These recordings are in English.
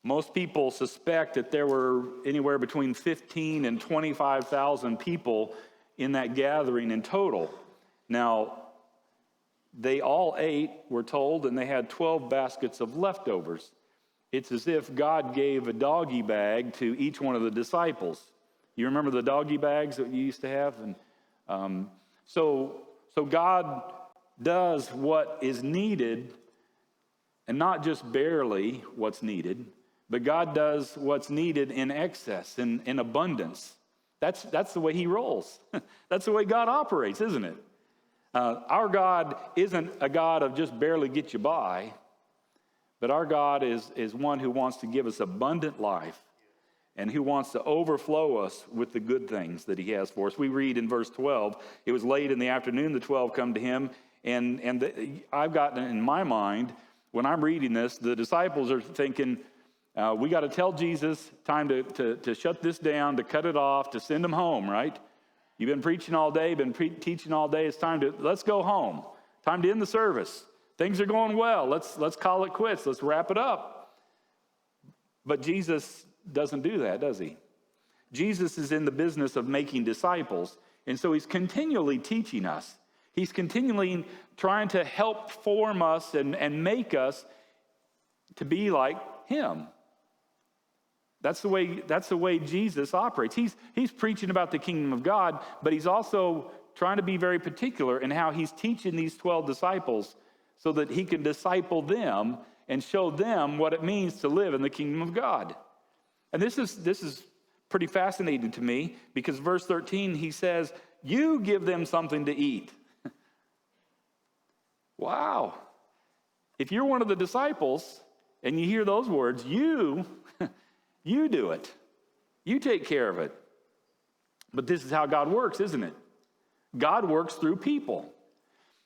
Most people suspect that there were anywhere between 15 and 25,000 people in that gathering in total. Now, they all ate, we're told, and they had 12 baskets of leftovers. It's as if God gave a doggy bag to each one of the disciples. You remember the doggy bags that you used to have? And so God does what is needed, and not just barely what's needed, but God does what's needed in excess, in abundance. That's the way he rolls. That's the way God operates, isn't it? Our God isn't a God of just barely get you by, but our God is one who wants to give us abundant life and who wants to overflow us with the good things that he has for us. We read in verse 12, it was late in the afternoon, the 12 come to him, and I've gotten in my mind, when I'm reading this, the disciples are thinking, we got to tell Jesus, time to shut this down, to cut it off, to send him home, right? You've been preaching all day, teaching all day. It's time let's go home. Time to end the service. Things are going well. Let's call it quits. Let's wrap it up. But Jesus doesn't do that, does he? Jesus is in the business of making disciples, and so he's continually teaching us. He's continually trying to help form us and make us to be like him. That's the way Jesus operates. He's preaching about the kingdom of God, but he's also trying to be very particular in how he's teaching these 12 disciples so that he can disciple them and show them what it means to live in the kingdom of God. And this is pretty fascinating to me, because verse 13, he says, you give them something to eat. Wow. If you're one of the disciples and you hear those words, you do it. You take care of it. But this is how God works, isn't it? God works through people.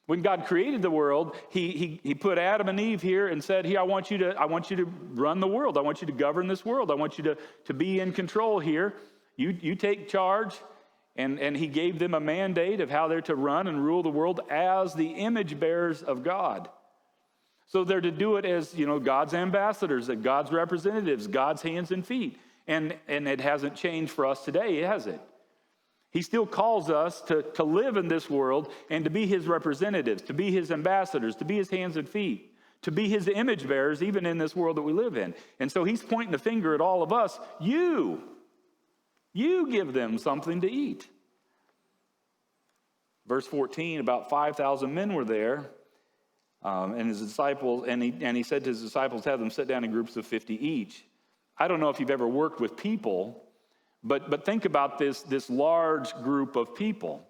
When God created the world, he put Adam and Eve here and said, here, I want you to run the world. I want you to govern this world. I want you to be in control here. You take charge. And he gave them a mandate of how they're to run and rule the world as the image bearers of God. So they're to do it as, God's ambassadors, God's representatives, God's hands and feet. And it hasn't changed for us today, has it? He still calls us to live in this world and to be his representatives, to be his ambassadors, to be his hands and feet, to be his image bearers, even in this world that we live in. And so he's pointing the finger at all of us. You give them something to eat. Verse 14, about 5,000 men were there, and his disciples, and he said to his disciples, have them sit down in groups of 50 each. I don't know if you've ever worked with people, but think about this large group of people.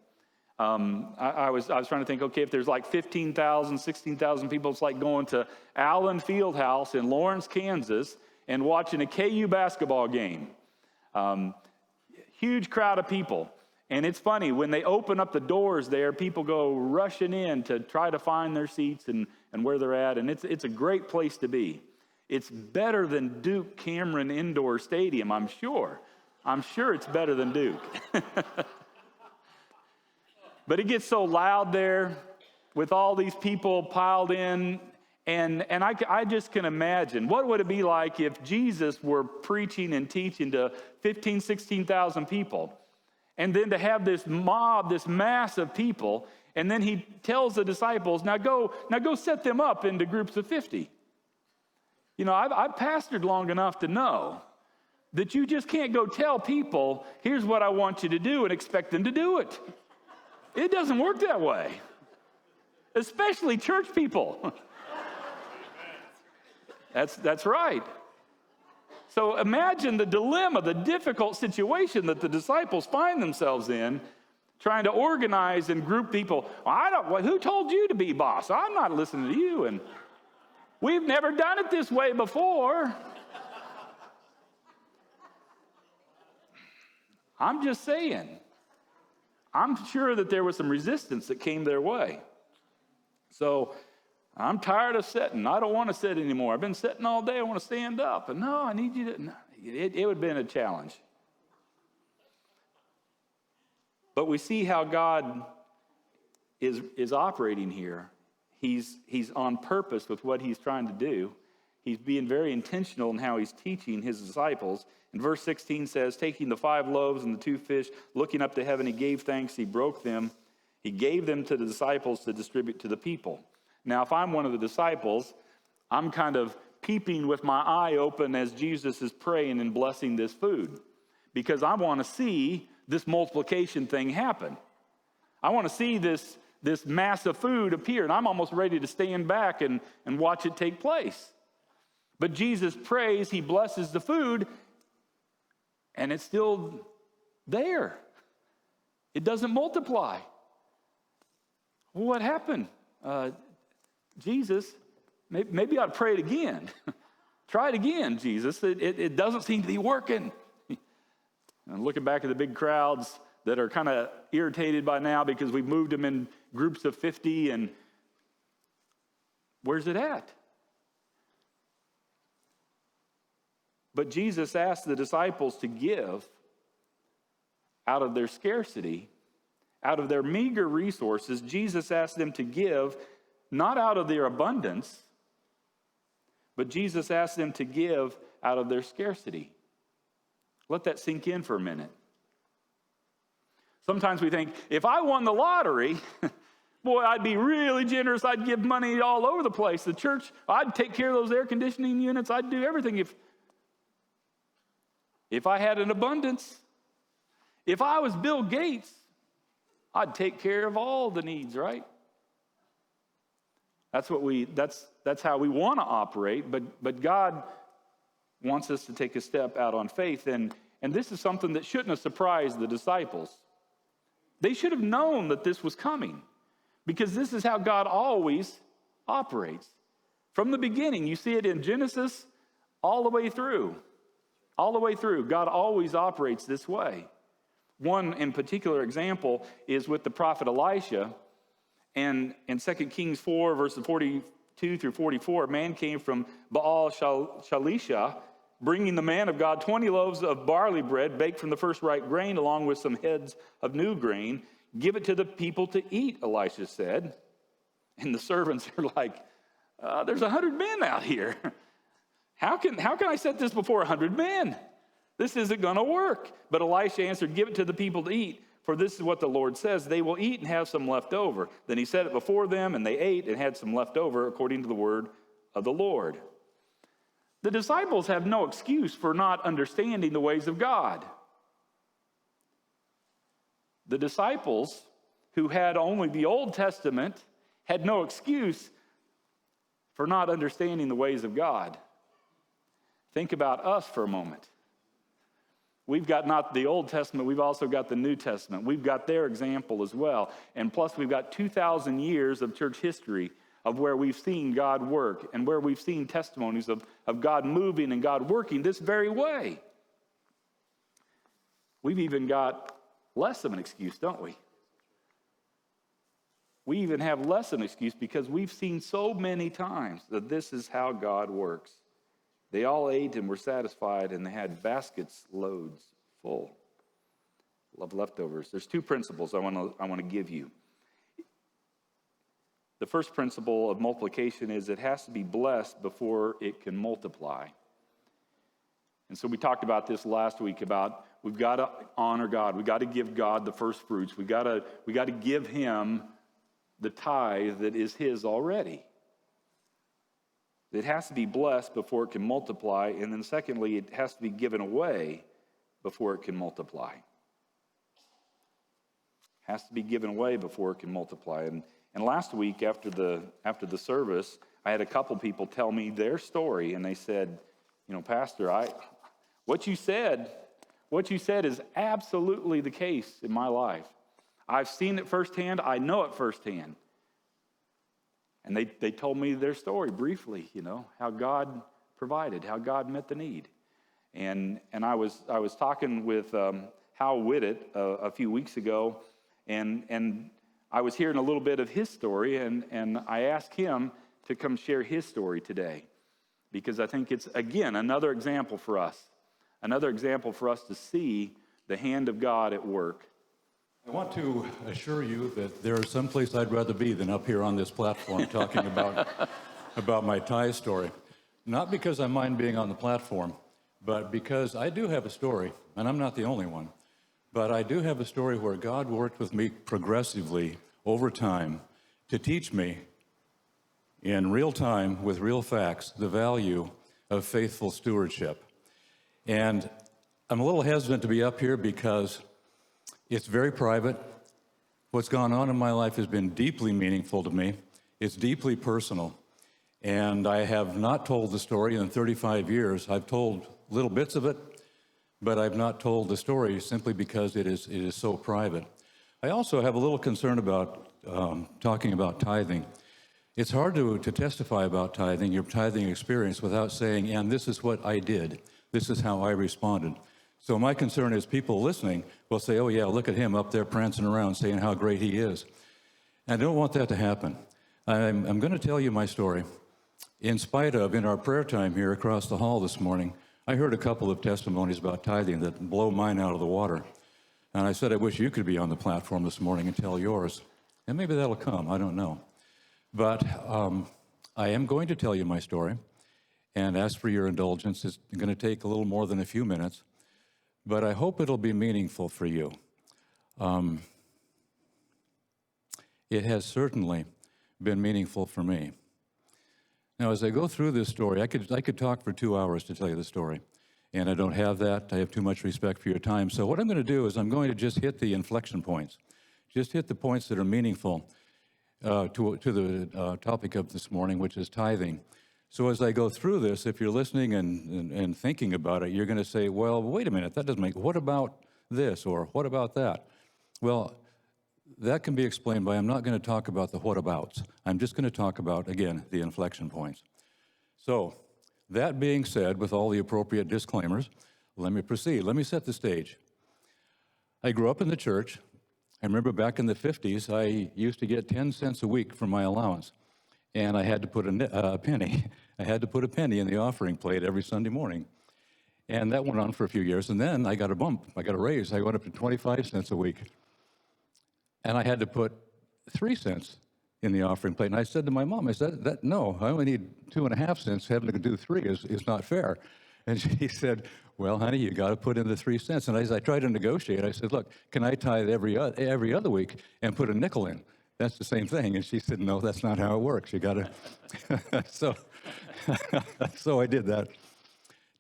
I was trying to think, okay, if there's like 15,000, 16,000 people, it's like going to Allen Fieldhouse in Lawrence, Kansas, and watching a KU basketball game. Huge crowd of people. And it's funny, when they open up the doors there, people go rushing in to try to find their seats and where they're at. And it's a great place to be. It's better than Duke Cameron Indoor Stadium, I'm sure. I'm sure it's better than Duke. But it gets so loud there with all these people piled in. And I just can imagine, what would it be like if Jesus were preaching and teaching to 15, 16,000 people? And then to have this mob, this mass of people, and then he tells the disciples, now go set them up into groups of 50. I've pastored long enough to know that you just can't go tell people, here's what I want you to do, and expect them to do it. It doesn't work that way, especially church people. That's right. So imagine the dilemma, the difficult situation that the disciples find themselves in, trying to organize and group people. Who told you to be boss? I'm not listening to you. And we've never done it this way before. I'm just saying. I'm sure that there was some resistance that came their way. So I'm tired of sitting. I don't want to sit anymore. I've been sitting all day. I want to stand up. And no, I need you to. No. It would have been a challenge. But we see how God is operating here. He's on purpose with what he's trying to do. He's being very intentional in how he's teaching his disciples. And verse 16 says, taking the 5 loaves and the 2 fish, looking up to heaven, he gave thanks, he broke them. He gave them to the disciples to distribute to the people. Now, if I'm one of the disciples, I'm kind of peeping with my eye open as Jesus is praying and blessing this food, because I want to see this multiplication thing happen. I want to see this mass of food appear, and I'm almost ready to stand back and watch it take place. But Jesus prays, he blesses the food, and it's still there. It doesn't multiply. Well, what happened? Jesus, maybe I'd pray it again. Try it again, Jesus. It doesn't seem to be working. And looking back at the big crowds that are kind of irritated by now because we've moved them in groups of 50, and where's it at? But Jesus asked the disciples to give out of their scarcity, out of their meager resources. Jesus asked them to give not out of their abundance, but Jesus asked them to give out of their scarcity. Let that sink in for a minute. Sometimes we think, if I won the lottery, boy, I'd be really generous. I'd give money all over the place. The church, I'd take care of those air conditioning units. I'd do everything if I had an abundance. If I was Bill Gates, I'd take care of all the needs, right? That's how we want to operate, but God wants us to take a step out on faith, and this is something that shouldn't have surprised the disciples. They should have known that this was coming, because this is how God always operates. From the beginning, you see it in Genesis all the way through. All the way through, God always operates this way. One in particular example is with the prophet Elisha. And in 2 Kings 4, verses 42 through 44, a man came from Baal Shalisha, bringing the man of God 20 loaves of barley bread baked from the first ripe grain, along with some heads of new grain. Give it to the people to eat, Elisha said. And the servants are like, there's 100 men out here. How can I set this before 100 men? This isn't going to work. But Elisha answered, give it to the people to eat, for this is what the Lord says, they will eat and have some left over. Then he set it before them, and they ate and had some left over, according to the word of the Lord. The disciples have no excuse for not understanding the ways of God. The disciples, who had only the Old Testament, had no excuse for not understanding the ways of God. Think about us for a moment. We've got not the Old Testament, we've also got the New Testament. We've got their example as well. And plus we've got 2,000 years of church history of where we've seen God work and where we've seen testimonies of God moving and God working this very way. We've even got less of an excuse, don't we? We even have less of an excuse because we've seen so many times that this is how God works. They all ate and were satisfied, and they had baskets loads full of leftovers. There's 2 principles I want to give you. The first principle of multiplication is it has to be blessed before it can multiply. And so we talked about this last week about we've got to honor God. We've got to give God the first fruits. We got to give him the tithe that is his already. It has to be blessed before it can multiply. And then secondly, it has to be given away before it can multiply. It has to be given away before it can multiply. And last week after the service, I had a couple people tell me their story, and they said, Pastor, what you said is absolutely the case in my life. I've seen it firsthand. I know it firsthand. And they told me their story briefly, how God provided, how God met the need. And I was talking with Hal Whitted a few weeks ago, and I was hearing a little bit of his story, and I asked him to come share his story today, because I think it's, again, another example for us to see the hand of God at work. I want to assure you that there is some place I'd rather be than up here on this platform talking about my tithe story. Not because I mind being on the platform, but because I do have a story, and I'm not the only one, but I do have a story where God worked with me progressively over time to teach me in real time with real facts the value of faithful stewardship. And I'm a little hesitant to be up here because it's very private. What's gone on in my life has been deeply meaningful to me. It's deeply personal. And I have not told the story in 35 years. I've told little bits of it, but I've not told the story simply because it is so private. I also have a little concern about talking about tithing. It's hard to testify about tithing, your tithing experience, without saying, and this is what I did. This is how I responded. So my concern is people listening will say, oh yeah, look at him up there prancing around saying how great he is. And I don't want that to happen. I'm going to tell you my story. In spite of, in our prayer time here across the hall this morning, I heard a couple of testimonies about tithing that blow mine out of the water. And I said, I wish you could be on the platform this morning and tell yours. And maybe that'll come, I don't know. But I am going to tell you my story and ask for your indulgence. It's going to take a little more than a few minutes, but I hope it'll be meaningful for you. It has certainly been meaningful for me. Now, as I go through this story, I could talk for 2 hours to tell you the story, and I don't have that. I have too much respect for your time. So what I'm going to do is I'm going to just hit the inflection points, just hit the points that are meaningful to the topic of this morning, which is tithing. So as I go through this, if you're listening and thinking about it, you're going to say, well, wait a minute, that doesn't make, what about this, or what about that? Well, that can be explained by I'm not going to talk about the what-abouts. I'm just going to talk about, again, the inflection points. So, that being said, with all the appropriate disclaimers, let me proceed. Let me set the stage. I grew up in the church. I remember back in the 50s, I used to get 10 cents a week from my allowance, and I had to put a penny. I had to put a penny in the offering plate every Sunday morning. And that went on for a few years, and then I got a bump. I got a raise. I went up to 25 cents a week. And I had to put 3 cents in the offering plate. And I said to my mom, I said, no, I only need 2.5 cents. Having to do 3 is not fair. And she said, well, honey, you got to put in the 3 cents. And as I tried to negotiate, I said, look, can I tithe every other week and put a nickel in? That's the same thing. And she said, no, that's not how it works. You got to. So I did that.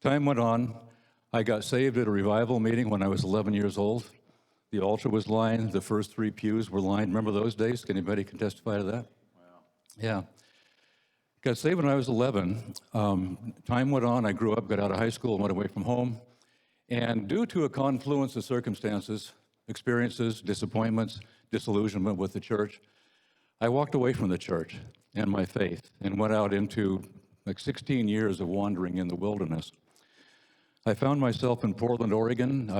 Time went on. I got saved at a revival meeting when I was 11 years old. The altar was lined. The first 3 pews were lined. Remember those days? Anybody can testify to that? Wow. Yeah. Got saved when I was 11. Time went on. I grew up, got out of high school, and went away from home. And due to a confluence of circumstances, experiences, disappointments, disillusionment with the church, I walked away from the church and my faith and went out into like 16 years of wandering in the wilderness. I found myself in Portland, Oregon.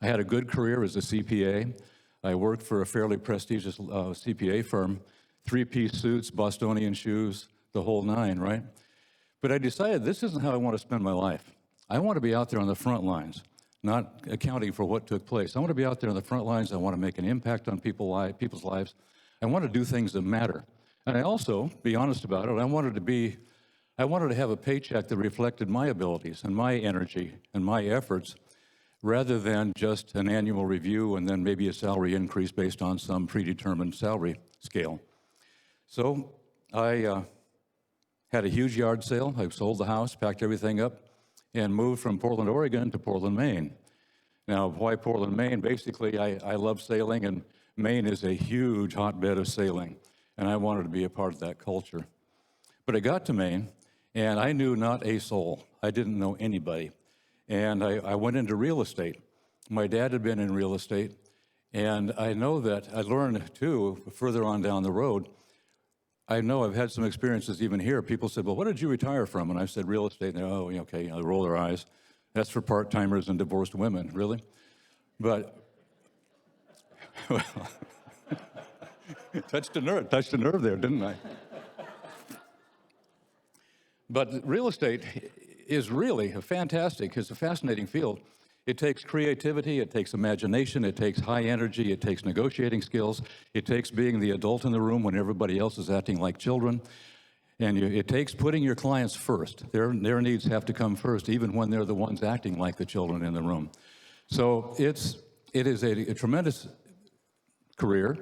I had a good career as a CPA. I worked for a fairly prestigious CPA firm, 3-piece suits, Bostonian shoes, the whole nine, right? But I decided this isn't how I want to spend my life. I want to be out there on the front lines, not accounting for what took place. I want to be out there on the front lines. I want to make an impact on people's lives. I want to do things that matter. And I also, be honest about it, I wanted to have a paycheck that reflected my abilities and my energy and my efforts, rather than just an annual review and then maybe a salary increase based on some predetermined salary scale. So I had a huge yard sale. I sold the house, packed everything up, and moved from Portland, Oregon to Portland, Maine. Now, why Portland, Maine? Basically, I love sailing, and Maine is a huge hotbed of sailing, and I wanted to be a part of that culture. But I got to Maine, and I knew not a soul. I didn't know anybody. And I went into real estate. My dad had been in real estate, and I know that I learned, too, further on down the road. I know I've had some experiences even here. People said, well, what did you retire from? And I said, real estate. And they're, oh, okay, they roll their eyes. That's for part-timers and divorced women, really? But, well, touched a nerve there, didn't I? But real estate is really it's a fascinating field. It takes creativity, it takes imagination, it takes high energy, it takes negotiating skills, it takes being the adult in the room when everybody else is acting like children. And it takes putting your clients first. Their needs have to come first, even when they're the ones acting like the children in the room. So it is a tremendous career,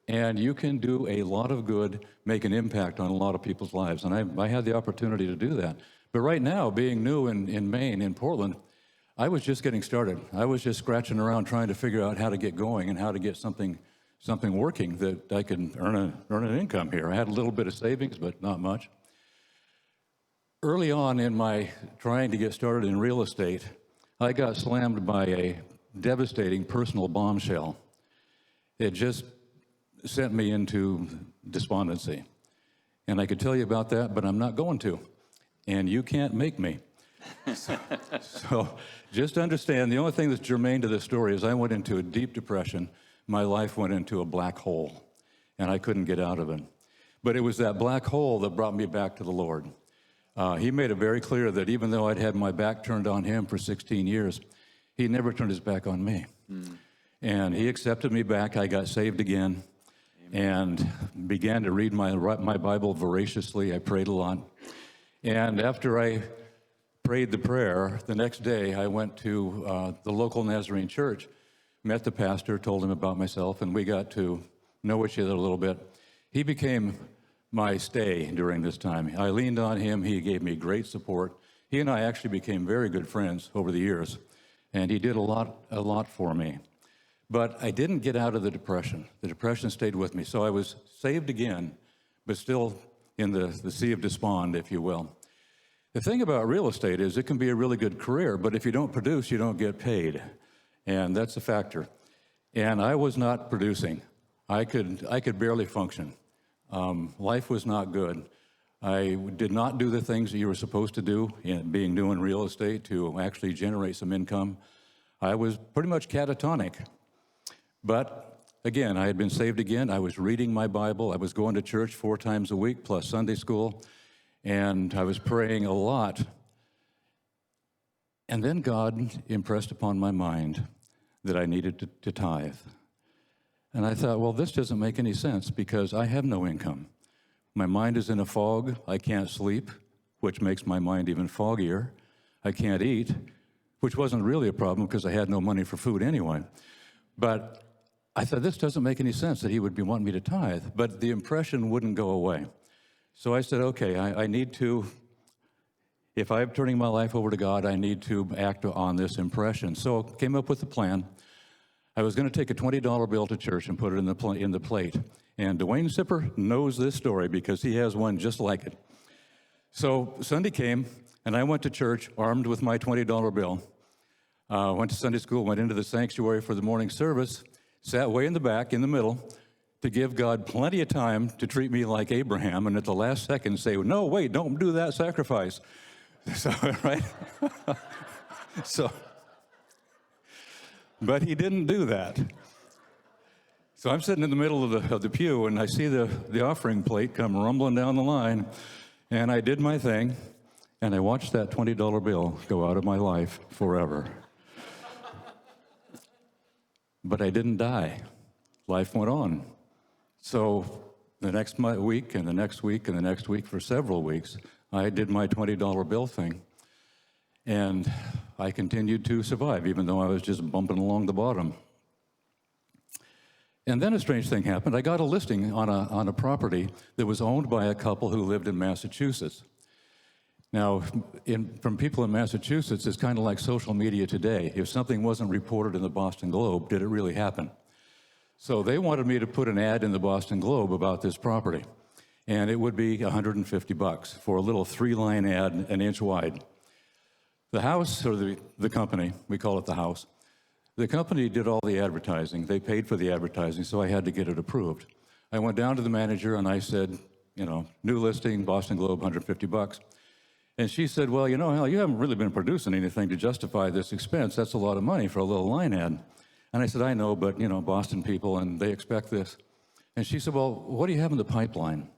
and you can do a lot of good, make an impact on a lot of people's lives. And I had the opportunity to do that. But right now, being new in Maine, in Portland, I was just getting started. I was just scratching around trying to figure out how to get going and how to get something working that I could earn an income here. I had a little bit of savings, but not much. Early on in my trying to get started in real estate, I got slammed by a devastating personal bombshell. It just sent me into despondency. And I could tell you about that, but I'm not going to. And you can't make me. So just understand, the only thing that's germane to this story is I went into a deep depression. My life went into a black hole, and I couldn't get out of it. But it was that black hole that brought me back to the Lord. He made it very clear that even though I'd had my back turned on him for 16 years, he never turned his back on me. And he accepted me back. I got saved again. Amen. And began to read my Bible voraciously. I prayed a lot. And after I prayed the prayer, the next day I went to the local Nazarene church, met the pastor, told him about myself, and we got to know each other a little bit. He became my stay during this time. I leaned on him. He gave me great support. He and I actually became very good friends over the years, and he did a lot for me. But I didn't get out of the depression. The depression stayed with me. So I was saved again, but still in the sea of despond, if you will. The thing about real estate is it can be a really good career, but if you don't produce, you don't get paid. And that's a factor. And I was not producing. I could barely function. Life was not good. I did not do the things that you were supposed to do in being new in real estate to actually generate some income. I was pretty much catatonic. But again, I had been saved again. I was reading my Bible. I was going to church 4 times a week plus Sunday school. And I was praying a lot. And then God impressed upon my mind that I needed to tithe. And I thought, well, this doesn't make any sense because I have no income. My mind is in a fog. I can't sleep, which makes my mind even foggier. I can't eat, which wasn't really a problem because I had no money for food anyway. But I thought, this doesn't make any sense that he would be wanting me to tithe. But the impression wouldn't go away. So I said, okay, I need to, if I'm turning my life over to God, I need to act on this impression. So I came up with a plan. I was going to take a $20 bill to church and put it in the plate. And Dwayne Sipper knows this story because he has one just like it. So Sunday came, and I went to church armed with my $20 bill. Went to Sunday school, went into the sanctuary for the morning service, sat way in the back, in the middle, to give God plenty of time to treat me like Abraham, and at the last second say, no, wait, don't do that sacrifice. So, right? But he didn't do that. So I'm sitting in the middle of the pew, and I see the offering plate come rumbling down the line, and I did my thing, and I watched that $20 bill go out of my life forever. But I didn't die. Life went on. So the next week, and the next week, and the next week, for several weeks, I did my $20 bill thing. And I continued to survive, even though I was just bumping along the bottom. And then a strange thing happened. I got a listing on a property that was owned by a couple who lived in Massachusetts. Now, from people in Massachusetts, it's kind of like social media today. If something wasn't reported in the Boston Globe, did it really happen? So they wanted me to put an ad in the Boston Globe about this property. And it would be $150 for a little 3-line ad, an inch wide. The house, or the company, we call it the house, the company did all the advertising. They paid for the advertising, so I had to get it approved. I went down to the manager and I said, new listing, Boston Globe, $150. And she said, well, Hal, you haven't really been producing anything to justify this expense. That's a lot of money for a little line ad. And I said, I know, but, Boston people, and they expect this. And she said, well, what do you have in the pipeline?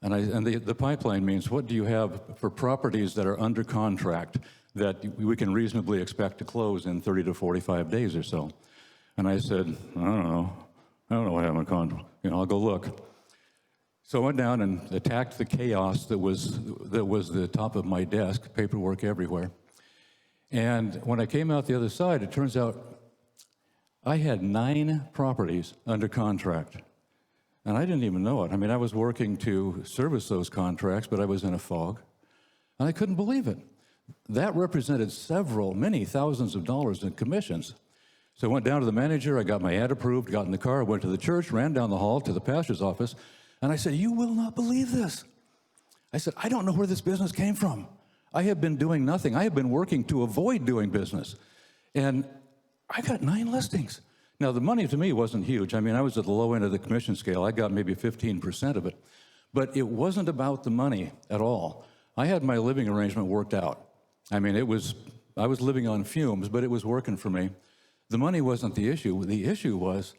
And the pipeline means, what do you have for properties that are under contract that we can reasonably expect to close in 30 to 45 days or so? And I said, I don't know what I have in contract. I'll go look. So I went down and attacked the chaos that was the top of my desk, paperwork everywhere. And when I came out the other side, it turns out I had 9 properties under contract. And I didn't even know it. I mean, I was working to service those contracts, but I was in a fog. And I couldn't believe it. That represented many thousands of dollars in commissions. So I went down to the manager, I got my ad approved, got in the car, went to the church, ran down the hall to the pastor's office, and I said, "You will not believe this." I said, "I don't know where this business came from. I have been doing nothing. I have been working to avoid doing business. And I got 9 listings." Now, the money to me wasn't huge. I mean, I was at the low end of the commission scale. I got maybe 15% of it. But it wasn't about the money at all. I had my living arrangement worked out. I mean, I was living on fumes, but it was working for me. The money wasn't the issue. The issue was,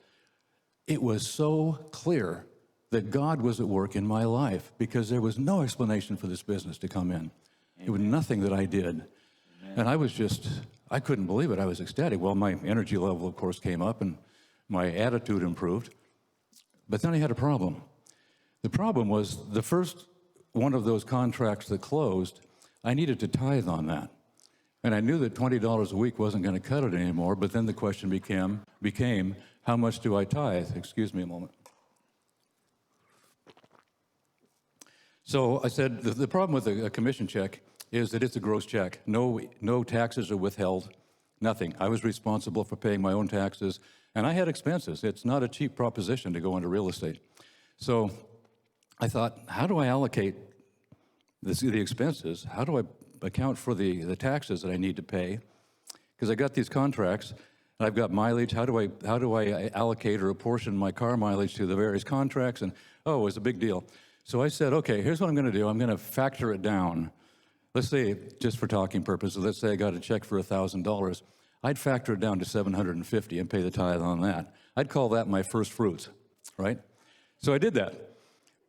it was so clear that God was at work in my life because there was no explanation for this business to come in. Amen. It was nothing that I did. Amen. And I couldn't believe it. I was ecstatic. Well, my energy level, of course, came up and my attitude improved. But then I had a problem. The problem was the first one of those contracts that closed, I needed to tithe on that. And I knew that $20 a week wasn't going to cut it anymore, but then the question became, how much do I tithe? Excuse me a moment. So I said, the problem with a commission check is that it's a gross check. No taxes are withheld, nothing. I was responsible for paying my own taxes, and I had expenses. It's not a cheap proposition to go into real estate. So I thought, how do I allocate the expenses? How do I account for the taxes that I need to pay? Because I got these contracts, and I've got mileage. How do I allocate or apportion my car mileage to the various contracts? And it was a big deal. So I said, okay, here's what I'm going to do. I'm going to factor it down. Let's say, just for talking purposes, let's say I got a check for $1,000. I'd factor it down to $750 and pay the tithe on that. I'd call that my first fruits, right? So I did that.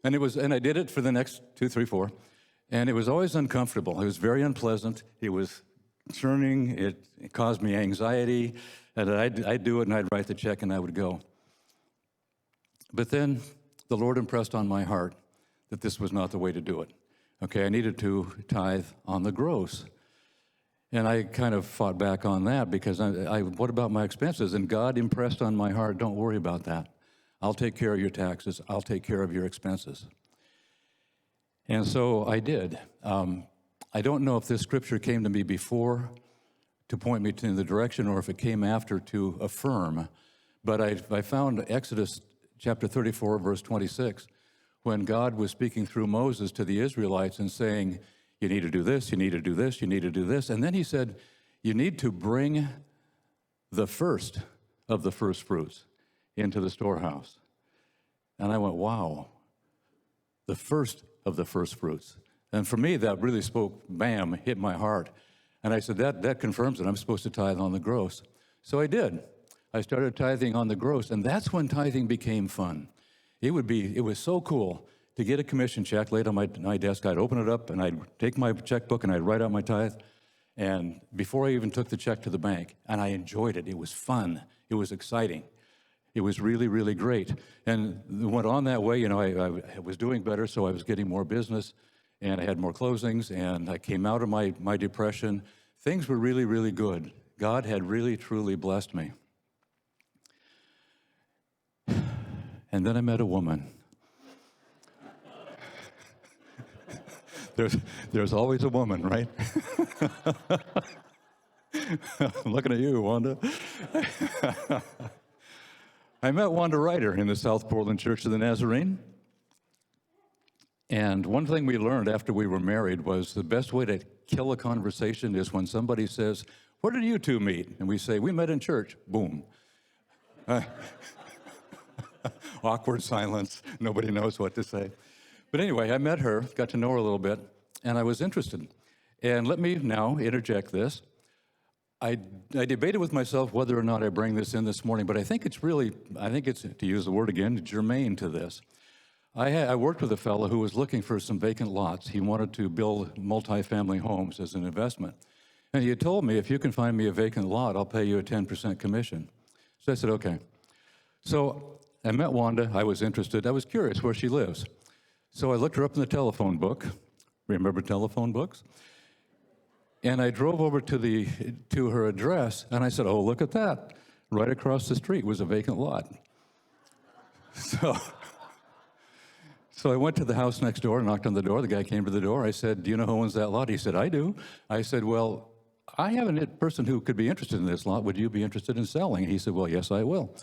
And I did it for the next 2, 3, 4. And it was always uncomfortable. It was very unpleasant. It was churning. It caused me anxiety. And I'd do it, and I'd write the check, and I would go. But then the Lord impressed on my heart that this was not the way to do it. Okay, I needed to tithe on the gross. And I kind of fought back on that because what about my expenses? And God impressed on my heart, don't worry about that. I'll take care of your taxes. I'll take care of your expenses. And so I did. I don't know if this scripture came to me before to point me in the direction or if it came after to affirm. But I found Exodus chapter 34, verse 26, when God was speaking through Moses to the Israelites and saying, you need to do this, you need to do this, you need to do this. And then he said, you need to bring the first of the first fruits into the storehouse. And I went, wow, the first of the first fruits. And for me, that really spoke, bam, hit my heart. And I said, that confirms it. I'm supposed to tithe on the gross. So I did. I started tithing on the gross, and that's when tithing became fun. It was so cool to get a commission check laid on my desk. I'd open it up, and I'd take my checkbook, and I'd write out my tithe. And before I even took the check to the bank, and I enjoyed it. It was fun. It was exciting. It was really, really great. And it went on that way. I was doing better, so I was getting more business, and I had more closings, and I came out of my depression. Things were really, really good. God had really, truly blessed me. And then I met a woman. There's always a woman, right? I'm looking at you, Wanda. I met Wanda Ryder in the South Portland Church of the Nazarene. And one thing we learned after we were married was the best way to kill a conversation is when somebody says, where did you two meet? And we say, we met in church. Boom. Awkward silence. Nobody knows what to say. But anyway, I met her, got to know her a little bit, and I was interested. And let me now interject this. I debated with myself whether or not I bring this in this morning, but I think it's, to use the word again, germane to this. I worked with a fellow who was looking for some vacant lots. He wanted to build multifamily homes as an investment. And he had told me, if you can find me a vacant lot, I'll pay you a 10% commission. So I said, okay. So I met Wanda. I was interested. I was curious where she lives. So I looked her up in the telephone book. Remember telephone books? And I drove over to her address, and I said, oh, look at that. Right across the street was a vacant lot. So I went to the house next door, knocked on the door. The guy came to the door. I said, do you know who owns that lot? He said, I do. I said, well, I have a person who could be interested in this lot. Would you be interested in selling? He said, well, yes, I will.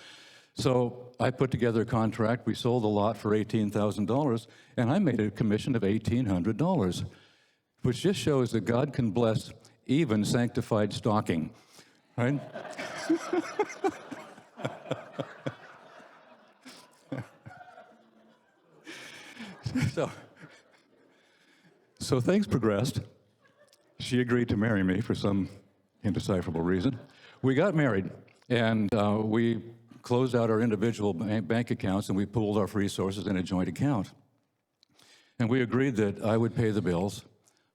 So I put together a contract. We sold the lot for $18,000, and I made a commission of $1,800, which just shows that God can bless even sanctified stalking, right? So things progressed. She agreed to marry me for some indecipherable reason. We got married, and we closed out our individual bank accounts, and we pooled our resources in a joint account. And we agreed that I would pay the bills,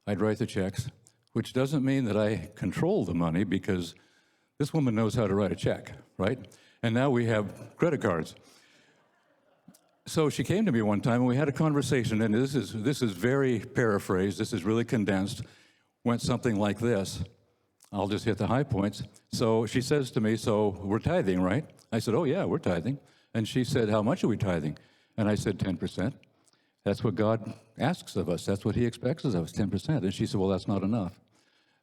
I'd write the checks, which doesn't mean that I control the money, because this woman knows how to write a check, right? And now we have credit cards. So she came to me one time, and we had a conversation, and this is very paraphrased, this is really condensed, went something like this. I'll just hit the high points. So she says to me, so we're tithing, right? I said, oh yeah, we're tithing. And she said, how much are we tithing? And I said, 10%. That's what God asks of us. That's what he expects of us, 10%. And she said, well, that's not enough.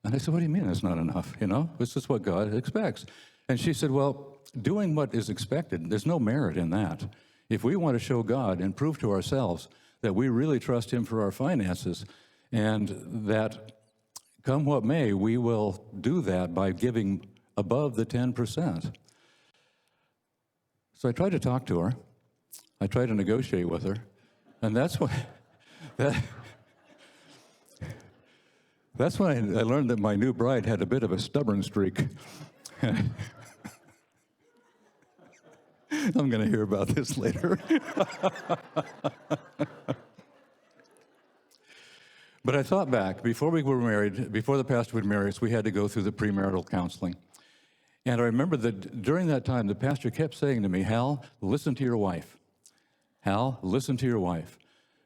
And I said, what do you mean that's not enough? You know, this is what God expects. And she said, well, doing what is expected, there's no merit in that. If we want to show God and prove to ourselves that we really trust him for our finances, and that come what may, we will do that by giving above the 10%. So I tried to talk to her. I tried to negotiate with her. And that's when I learned that my new bride had a bit of a stubborn streak. I'm going to hear about this later. But I thought back, before we were married, before the pastor would marry us, we had to go through the premarital counseling. And I remember that during that time, the pastor kept saying to me, Hal, listen to your wife. Hal, listen to your wife.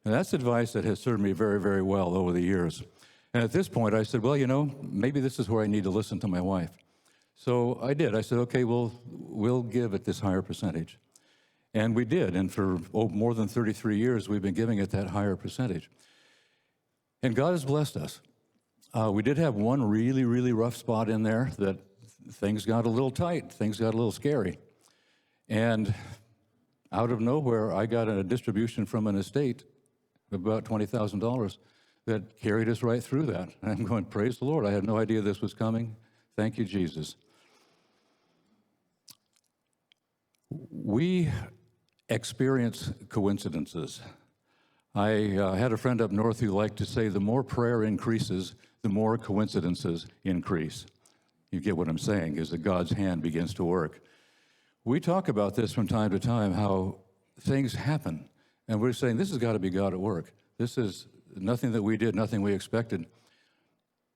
And that's advice that has served me very, very well over the years. And at this point, I said, well, you know, maybe this is where I need to listen to my wife. So I did. I said, okay, we'll give it this higher percentage. And we did. And for more than 33 years, we've been giving it that higher percentage. And God has blessed us. We did have one really, really rough spot in there that things got a little tight, things got a little scary. And out of nowhere, I got a distribution from an estate of about $20,000 that carried us right through that. And I'm going, praise the Lord. I had no idea this was coming. Thank you, Jesus. We experience coincidences. I had a friend up north who liked to say, the more prayer increases, the more coincidences increase. You get what I'm saying, is that God's hand begins to work. We talk about this from time to time, how things happen. And we're saying, this has got to be God at work. This is nothing that we did, nothing we expected.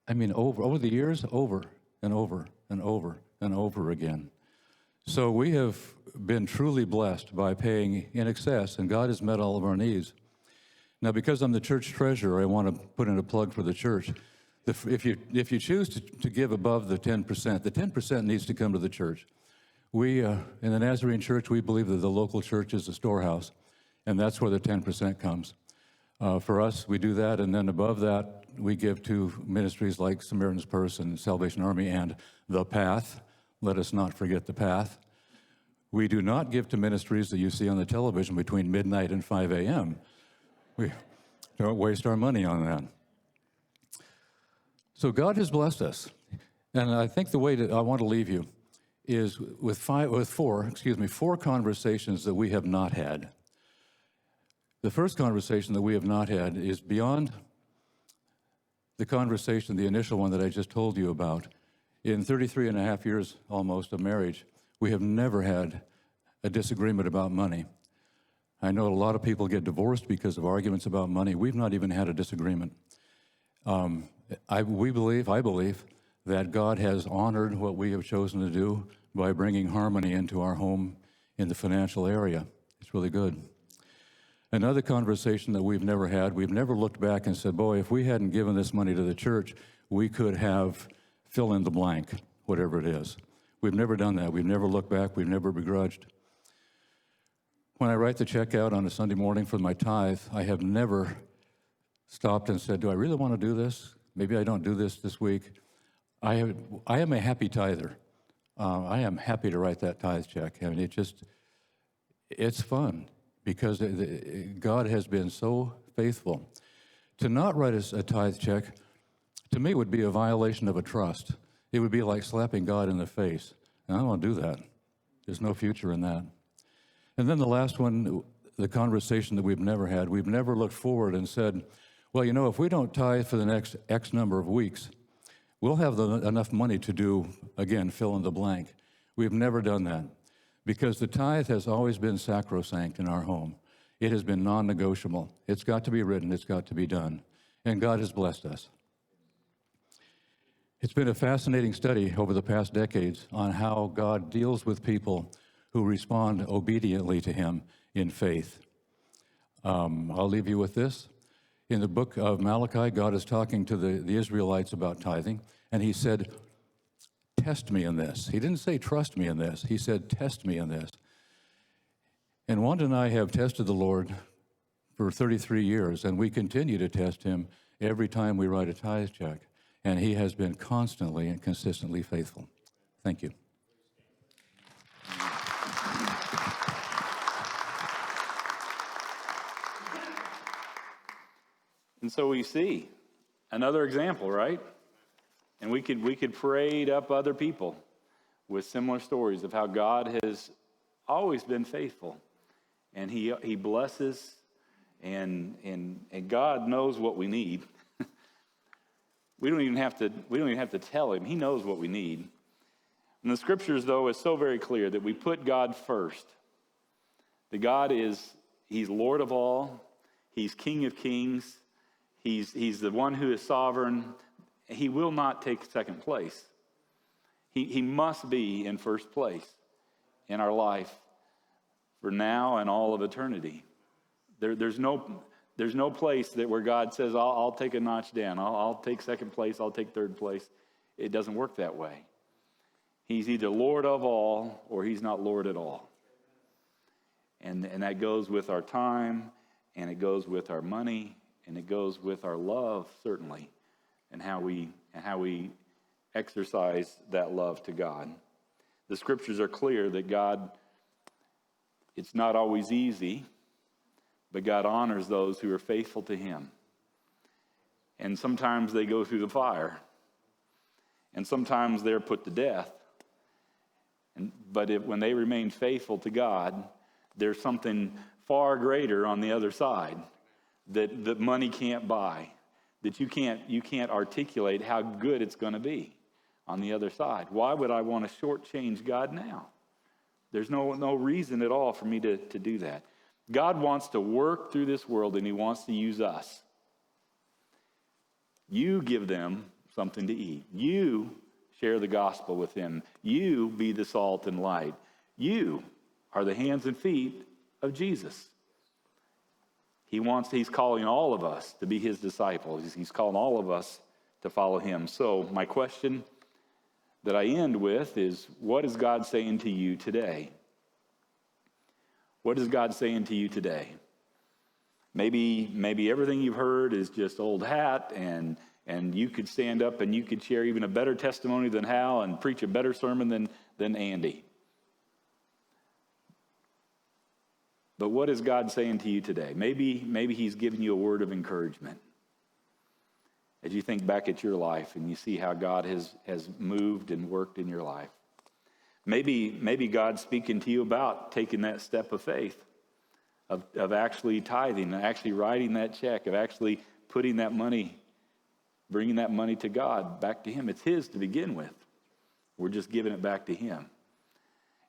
I mean, over the years, over and over and over and over again. So we have been truly blessed by paying in excess, and God has met all of our needs. Now, because I'm the church treasurer, I want to put in a plug for the church. If you choose to give above the 10% needs to come to the church. We, in the Nazarene church, we believe that the local church is the storehouse, and that's where the 10% comes. For us, we do that, and then above that, we give to ministries like Samaritan's Purse and Salvation Army and The Path. Let us not forget The Path. We do not give to ministries that you see on the television between midnight and 5 a.m. We don't waste our money on that. So God has blessed us. And I think the way that I want to leave you is with four conversations that we have not had. The first conversation that we have not had is beyond the conversation, the initial one that I just told you about. In 33 and a half years almost of marriage, we have never had a disagreement about money. I know a lot of people get divorced because of arguments about money. We've not even had a disagreement. I believe that God has honored what we have chosen to do by bringing harmony into our home in the financial area. It's really good. Another conversation that we've never had, we've never looked back and said, boy, if we hadn't given this money to the church, we could have fill in the blank, whatever it is. We've never done that. We've never looked back. We've never begrudged. When I write the check out on a Sunday morning for my tithe, I have never stopped and said, do I really want to do this? Maybe I don't do this week. I am a happy tither. I am happy to write that tithe check. I mean, it's fun because God has been so faithful. To not write a tithe check, to me, would be a violation of a trust. It would be like slapping God in the face. And I don't want to do that. There's no future in that. And then the last one, the conversation that we've never had, we've never looked forward and said, well, you know, if we don't tithe for the next X number of weeks, we'll have enough money to do, again, fill in the blank. We've never done that because the tithe has always been sacrosanct in our home. It has been non-negotiable. It's got to be written. It's got to be done. And God has blessed us. It's been a fascinating study over the past decades on how God deals with people who respond obediently to him in faith. I'll leave you with this. In the book of Malachi, God is talking to the Israelites about tithing, and he said, test me in this. He didn't say trust me in this. He said, test me in this. And Wanda and I have tested the Lord for 33 years, and we continue to test him every time we write a tithe check. And he has been constantly and consistently faithful. Thank you. And so we see another example, right? And we could parade up other people with similar stories of how God has always been faithful. And he blesses, and God knows what we need. We don't even have to tell him. He knows what we need. And the scriptures, though, is so very clear that we put God first. That God he's Lord of all. He's King of kings. He's the one who is sovereign. He will not take second place. He must be in first place in our life for now and all of eternity. There's no place where God says, I'll take a notch down. I'll take second place. I'll take third place. It doesn't work that way. He's either Lord of all or he's not Lord at all. And that goes with our time, and it goes with our money, and it goes with our love, certainly, and how we exercise that love to God. The scriptures are clear that God, it's not always easy, but God honors those who are faithful to him. And sometimes they go through the fire. And sometimes they're put to death. But when they remain faithful to God, there's something far greater on the other side that money can't buy, that you can't articulate how good it's going to be on the other side. Why would I want to shortchange God now? There's no reason at all for me to do that. God wants to work through this world, and he wants to use us. You give them something to eat. You share the gospel with them. You be the salt and light. You are the hands and feet of Jesus. He's calling all of us to be his disciples. He's calling all of us to follow him. So my question that I end with is, what is God saying to you today? What is God saying to you today? Maybe everything you've heard is just old hat, and you could stand up and you could share even a better testimony than Hal and preach a better sermon than Andy. But what is God saying to you today? Maybe he's giving you a word of encouragement. As you think back at your life and you see how God has moved and worked in your life. Maybe God's speaking to you about taking that step of faith, of actually tithing, actually writing that check, of actually putting that money, bringing that money to God, back to him. It's his to begin with. We're just giving it back to him.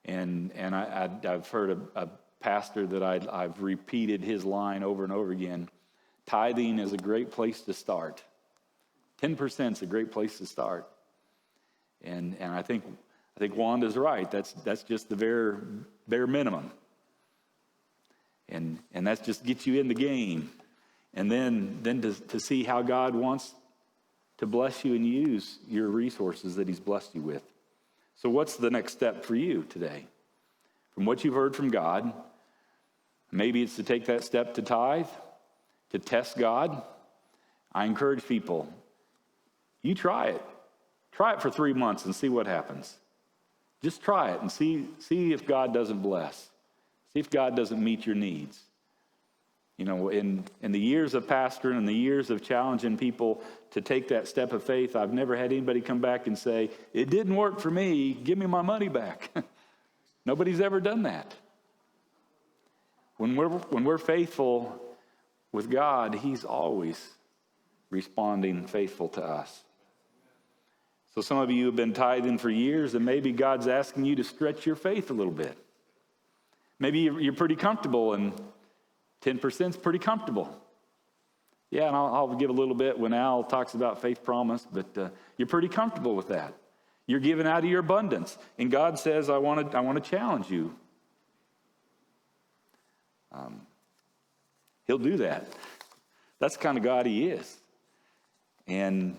And I've heard a pastor that I've repeated his line over and over again. Tithing is a great place to start. 10% is a great place to start. And I think Wanda's right. That's just the bare minimum. And that just gets you in the game. And then to see how God wants to bless you and use your resources that he's blessed you with. So what's the next step for you today? From what you've heard from God, maybe it's to take that step to tithe, to test God. I encourage people, you try it. Try it for 3 months and see what happens. Just try it and see if God doesn't bless. See if God doesn't meet your needs. You know, in the years of pastoring and the years of challenging people to take that step of faith, I've never had anybody come back and say, it didn't work for me, give me my money back. Nobody's ever done that. When we're faithful with God, he's always responding faithful to us. So some of you have been tithing for years, and maybe God's asking you to stretch your faith a little bit. Maybe you're pretty comfortable, and 10% is pretty comfortable. Yeah, and I'll give a little bit when Al talks about faith promise, but you're pretty comfortable with that. You're giving out of your abundance, and God says, I want to challenge you. He'll do that. That's the kind of God he is. And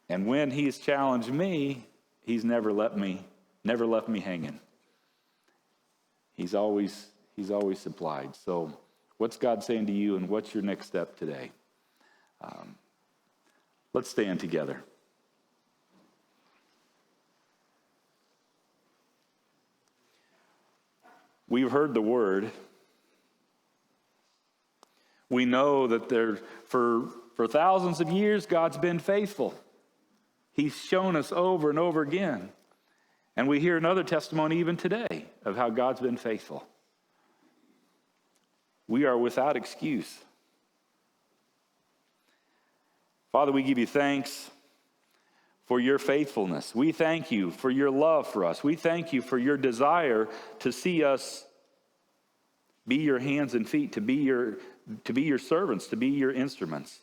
when he's challenged me, he's never left me hanging. He's always supplied. So what's God saying to you, and what's your next step today? Let's stand together. We've heard the word. We know that for thousands of years, God's been faithful. He's shown us over and over again. And we hear another testimony even today of how God's been faithful. We are without excuse. Father, we give you thanks for your faithfulness. We thank you for your love for us. We thank you for your desire to see us be your hands and feet, to be your servants, to be your instruments.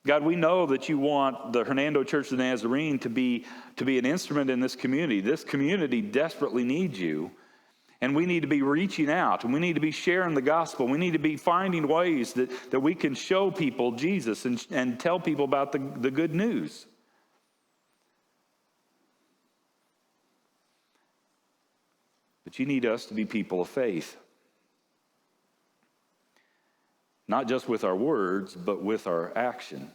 God, we know that you want the Hernando Church of the Nazarene to be an instrument in this community. This community desperately needs you, and we need to be reaching out, and we need to be sharing the gospel. We need to be finding ways that we can show people Jesus and tell people about the good news. But you need us to be people of faith. Not just with our words, but with our action.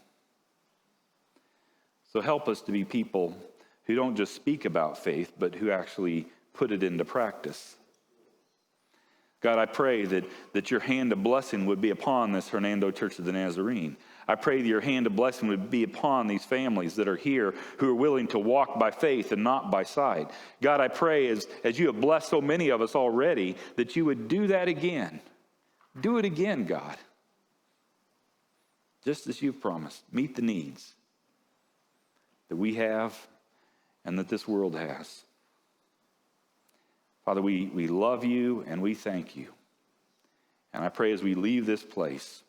So help us to be people who don't just speak about faith, but who actually put it into practice. God, I pray that your hand of blessing would be upon this Hernando Church of the Nazarene. I pray that your hand of blessing would be upon these families that are here who are willing to walk by faith and not by sight. God, I pray as you have blessed so many of us already, that you would do that again. Do it again, God. Just as you've promised, meet the needs that we have and that this world has. Father, we love you and we thank you. And I pray as we leave this place,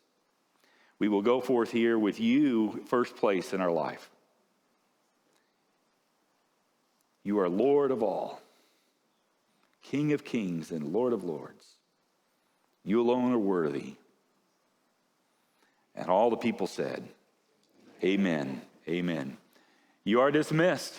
we will go forth here with you first place in our life. You are Lord of all, King of kings and Lord of lords. You alone are worthy. And all the people said, amen, amen. You are dismissed.